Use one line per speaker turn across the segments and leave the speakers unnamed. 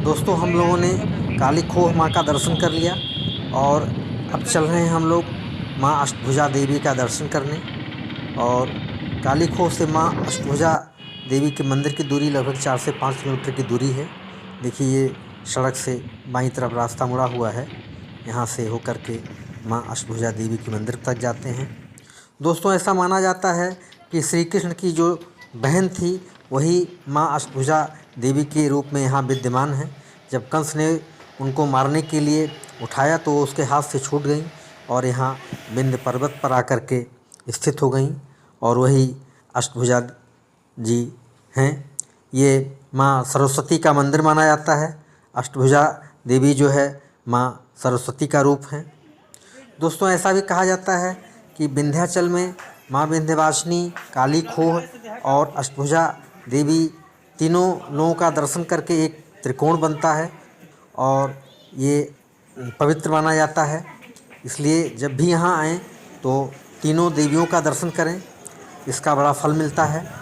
दोस्तों हम लोगों ने काली खोह माँ का दर्शन कर लिया और अब चल रहे हैं हम लोग माँ अष्टभुजा देवी का दर्शन करने। और काली खोह से माँ अष्टभुजा देवी के मंदिर की दूरी लगभग 4 से 5 किलोमीटर की दूरी है। देखिए ये सड़क से बाईं तरफ रास्ता मुड़ा हुआ है, यहाँ से होकर के माँ अष्टभुजा देवी के मंदिर तक जाते हैं। दोस्तों ऐसा माना जाता है कि श्री कृष्ण की जो बहन थी वही माँ अष्टभुजा देवी के रूप में यहाँ विद्यमान है। जब कंस ने उनको मारने के लिए उठाया तो उसके हाथ से छूट गईं और यहाँ विंध्य पर्वत पर आकर के स्थित हो गईं और वही अष्टभुजा जी हैं। ये माँ सरस्वती का मंदिर माना जाता है। अष्टभुजा देवी जो है माँ सरस्वती का रूप है। दोस्तों ऐसा भी कहा जाता है कि विंध्याचल में माँ विंध्यवासिनी, काली खोह और अष्टभुजा देवी तीनों लोगों का दर्शन करके एक त्रिकोण बनता है और ये पवित्र माना जाता है। इसलिए जब भी यहाँ आएँ तो तीनों देवियों का दर्शन करें, इसका बड़ा फल मिलता है।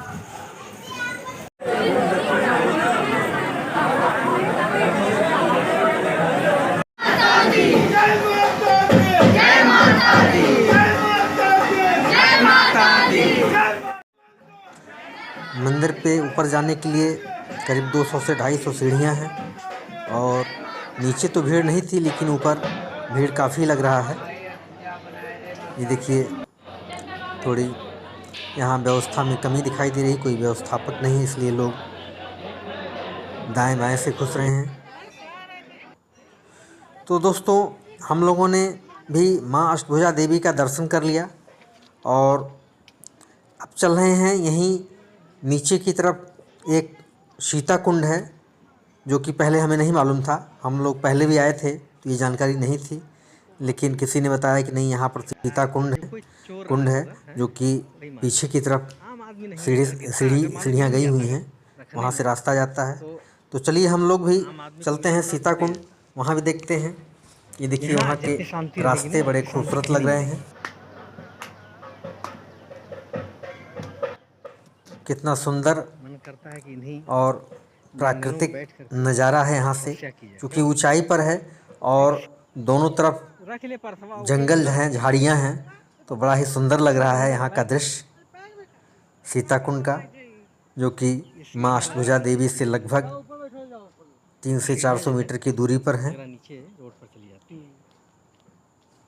मंदिर पे ऊपर जाने के लिए करीब 200 से 250 सीढ़ियाँ हैं और नीचे तो भीड़ नहीं थी लेकिन ऊपर भीड़ काफ़ी लग रहा है। ये देखिए थोड़ी यहाँ व्यवस्था में कमी दिखाई दे रही, कोई व्यवस्थापक नहीं, इसलिए लोग दाएं बाएं से घुस रहे हैं। तो दोस्तों हम लोगों ने भी माँ अष्टभुजा देवी का दर्शन कर लिया और अब चल रहे हैं यहीं नीचे की तरफ एक सीता कुंड है जो कि पहले हमें नहीं मालूम था। हम लोग पहले भी आए थे तो ये जानकारी नहीं थी, लेकिन किसी ने बताया कि नहीं यहाँ पर सीता कुंड है जो कि पीछे की तरफ सीढ़ियाँ गई हुई हैं, वहाँ से रास्ता जाता है। तो चलिए हम लोग भी चलते हैं सीता कुंड, वहाँ भी देखते हैं। ये देखिए वहाँ के रास्ते बड़े खूबसूरत लग रहे हैं, कितना सुंदर और प्राकृतिक नज़ारा है यहाँ से, क्योंकि ऊंचाई पर है और दोनों तरफ जंगल हैं, झाड़ियाँ हैं, तो बड़ा ही सुंदर लग रहा है यहाँ का दृश्य सीता कुंड का, जो कि माँ अष्टभुजा देवी से लगभग 300 से 400 मीटर की दूरी पर है।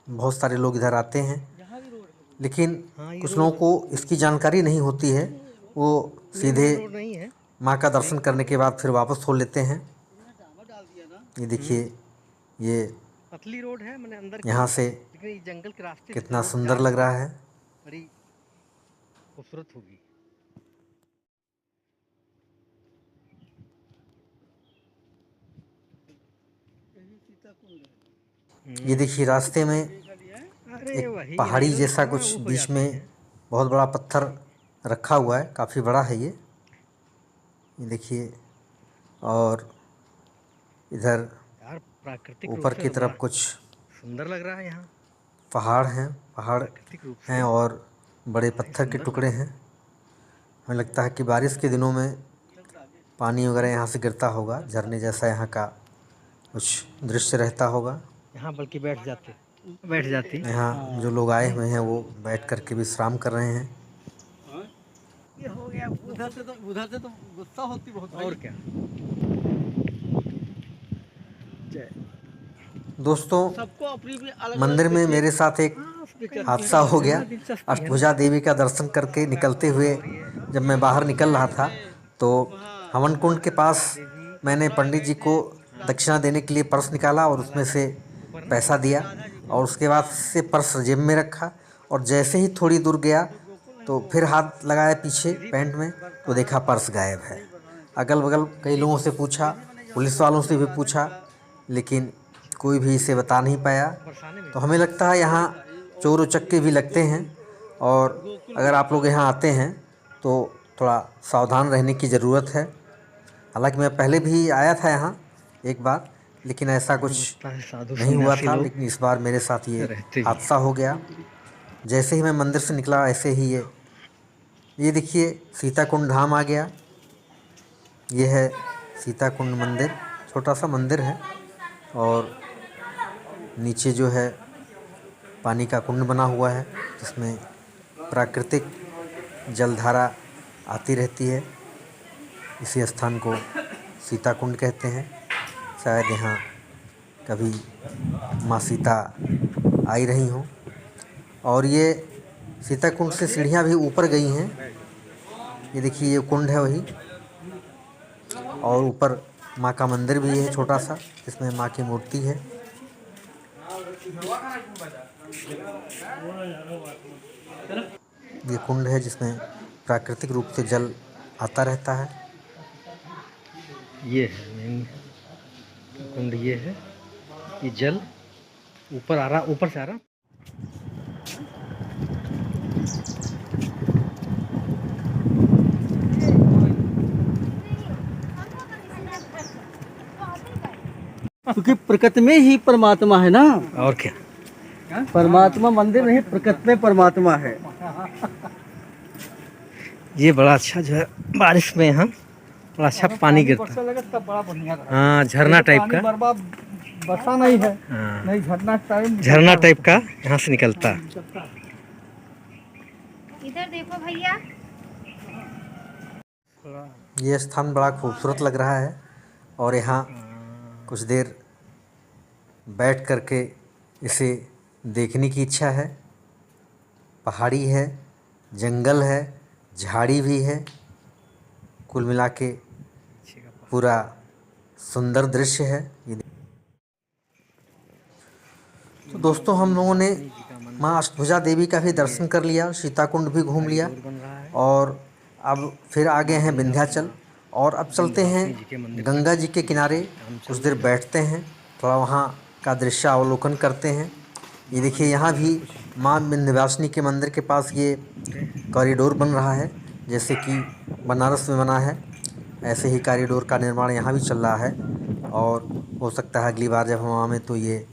बहुत सारे लोग इधर आते हैं, लेकिन कुछ लोगों को इसकी जानकारी नहीं होती है, वो सीधे माँ का दर्शन करने के बाद फिर वापस हो लेते हैं। ये देखिए ये पतली रोड है, मैंने अंदर यहाँ से जंगल के रास्ते कितना सुंदर लग रहा है, बड़ी खूबसूरत होगी। ये देखिए रास्ते में एक पहाड़ी जैसा कुछ बीच में बहुत बड़ा पत्थर रखा हुआ है, काफ़ी बड़ा है ये देखिए। और इधर ऊपर की तरफ कुछ सुंदर लग रहा है, यहाँ पहाड़ हैं और बड़े पत्थर के टुकड़े हैं। हमें लगता है कि बारिश के दिनों में पानी वगैरह यहाँ से गिरता होगा, झरने जैसा यहाँ का कुछ दृश्य रहता होगा। यहाँ बल्कि बैठ जाते यहाँ जो लोग आए हुए हैं वो बैठ कर के विश्राम कर रहे हैं। ये हो गया, उधर से तो गुस्सा होती बहुत, और क्या। दोस्तों मंदिर में मेरे साथ एक हादसा हो गया। अष्टभुजा देवी का दर्शन करके निकलते हुए जब मैं बाहर निकल रहा था तो हवन कुंड के पास मैंने पंडित जी को दक्षिणा देने के लिए पर्स निकाला और उसमें से पैसा दिया और उसके बाद से पर्स जेब में रखा, और जैसे ही थोड़ी दूर गया तो फिर हाथ लगाया पीछे पैंट में तो देखा पर्स गायब है। अगल बगल कई लोगों से पूछा, पुलिस वालों से भी पूछा, लेकिन कोई भी इसे बता नहीं पाया। तो हमें लगता है यहाँ चोर उचक्के भी लगते हैं और अगर आप लोग यहाँ आते हैं तो थोड़ा सावधान रहने की ज़रूरत है। हालांकि मैं पहले भी आया था यहाँ एक बार, लेकिन ऐसा कुछ नहीं हुआ था, लेकिन इस बार मेरे साथ ये हादसा हो गया। जैसे ही मैं मंदिर से निकला ऐसे ही ये देखिए सीता कुंड धाम आ गया। ये है सीता कुंड मंदिर छोटा सा मंदिर है और नीचे जो है पानी का कुंड बना हुआ है जिसमें प्राकृतिक जलधारा आती रहती है। इसी स्थान को सीता कुंड कहते हैं। शायद यहाँ कभी माँ सीता आई रही हों। और ये सीता कुंड से सीढ़ियाँ भी ऊपर गई हैं। ये देखिए ये कुंड है वही, और ऊपर माँ का मंदिर भी है छोटा सा जिसमें माँ की मूर्ति है। ये कुंड है जिसमें प्राकृतिक रूप से जल आता रहता है।
ये है मेन कुंड, ये है। ये जल ऊपर आ रहा, ऊपर से आ रहा।
क्योंकि प्रकृति में ही परमात्मा है ना।
और क्या,
परमात्मा मंदिर नहीं, प्रकृति में परमात्मा है।
ये बड़ा अच्छा जो है बारिश में यहाँ बड़ा अच्छा पानी गिरता है। हाँ, झरना टाइप का।
बरसा नहीं है।
हाँ,
नहीं,
झरना टाइप का यहाँ से निकलता है।
इधर देखो भैया।
ये स्थान बड़ा खूबसूरत लग रहा है और यहाँ कुछ देर बैठ करके इसे देखने की इच्छा है। पहाड़ी है, जंगल है, झाड़ी भी है। कुल मिला के पूरा सुंदर दृश्य है। तो दोस्तों हम लोगों ने माँ अष्टभुजा देवी का भी दर्शन कर लिया, सीता कुंड भी घूम लिया और अब फिर आ गए हैं विंध्याचल। और अब चलते हैं गंगा जी के किनारे, कुछ देर बैठते हैं, थोड़ा वहाँ का दृश्य अवलोकन करते हैं। ये देखिए यहाँ भी माँ विंध्यवासिनी के मंदिर के पास ये कॉरिडोर बन रहा है, जैसे कि बनारस में बना है ऐसे ही कॉरिडोर का निर्माण यहाँ भी चल रहा है। और हो सकता है अगली बार जब हम आएँ तो ये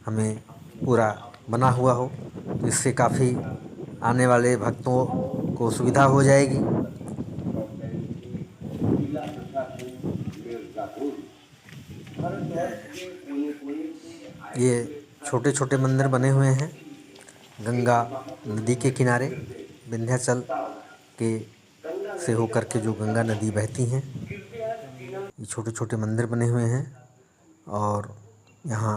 हमें पूरा बना हुआ हो, तो इससे काफ़ी आने वाले भक्तों को सुविधा हो जाएगी। ये छोटे छोटे मंदिर बने हुए हैं गंगा नदी के किनारे, विंध्याचल के से होकर के जो गंगा नदी बहती हैं। ये छोटे छोटे मंदिर बने हुए हैं और यहाँ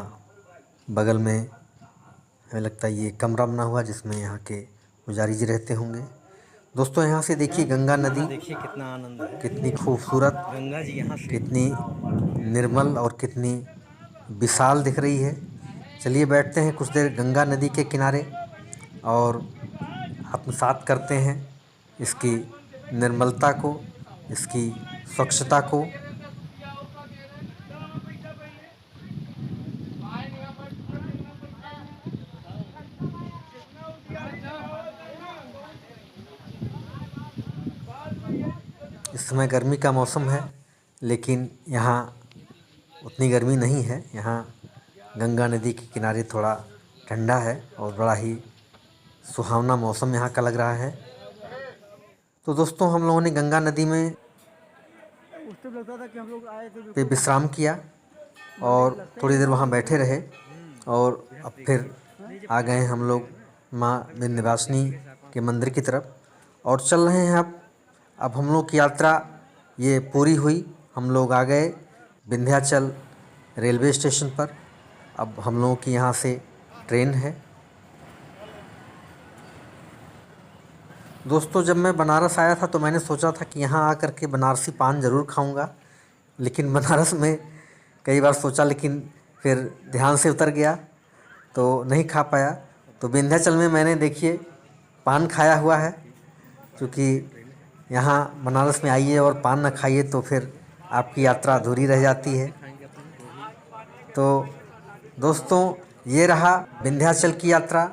बगल में हमें लगता है ये कमरा बना हुआ जिसमें यहाँ के पुजारी जी रहते होंगे। दोस्तों यहाँ से देखिए गंगा नदी,
देखिए कितना आनंद है,
कितनी खूबसूरत,
गंगा जी यहाँ से
कितनी निर्मल और कितनी विशाल दिख रही है। चलिए बैठते हैं कुछ देर गंगा नदी के किनारे और आत्मसात करते हैं इसकी निर्मलता को, इसकी स्वच्छता को। इस समय गर्मी का मौसम है लेकिन यहाँ उतनी गर्मी नहीं है। यहाँ गंगा नदी के किनारे थोड़ा ठंडा है और बड़ा ही सुहावना मौसम यहाँ का लग रहा है। तो दोस्तों हम लोगों ने गंगा नदी में पे विश्राम किया और थोड़ी देर वहाँ बैठे रहे और अब फिर आ गए हम लोग माँ विंध्यवासिनी के मंदिर की तरफ और चल रहे हैं। अब हम लोग की यात्रा ये पूरी हुई। हम लोग आ गए विंध्याचल रेलवे स्टेशन पर। अब हम लोगों की यहाँ से ट्रेन है। दोस्तों जब मैं बनारस आया था तो मैंने सोचा था कि यहाँ आकर के बनारसी पान ज़रूर खाऊंगा, लेकिन बनारस में कई बार सोचा लेकिन फिर ध्यान से उतर गया तो नहीं खा पाया। तो विंध्याचल में मैंने देखिए पान खाया हुआ है, क्योंकि यहाँ बनारस में आइए और पान न खाइए तो फिर आपकी यात्रा अधूरी रह जाती है। तो दोस्तों ये रहा विंध्याचल की यात्रा,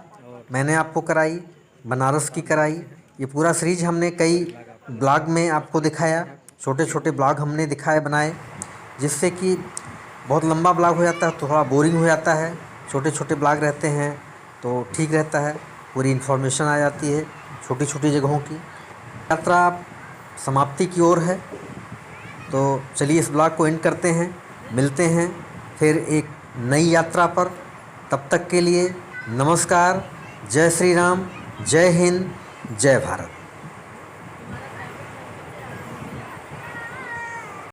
मैंने आपको कराई, बनारस की कराई। ये पूरा सीरीज हमने कई ब्लॉग में आपको दिखाया, छोटे छोटे ब्लॉग हमने दिखाए बनाए, जिससे कि बहुत लंबा ब्लॉग हो जाता है तो थोड़ा बोरिंग हो जाता है। छोटे छोटे ब्लॉग रहते हैं तो ठीक रहता है, पूरी इन्फॉर्मेशन आ जाती है छोटी छोटी जगहों की। यात्रा समाप्ति की ओर है, तो चलिए इस ब्लॉग को एंड करते हैं। मिलते हैं फिर एक नई यात्रा पर। तब तक के लिए नमस्कार। जय श्री राम, जय हिंद, जय भारत।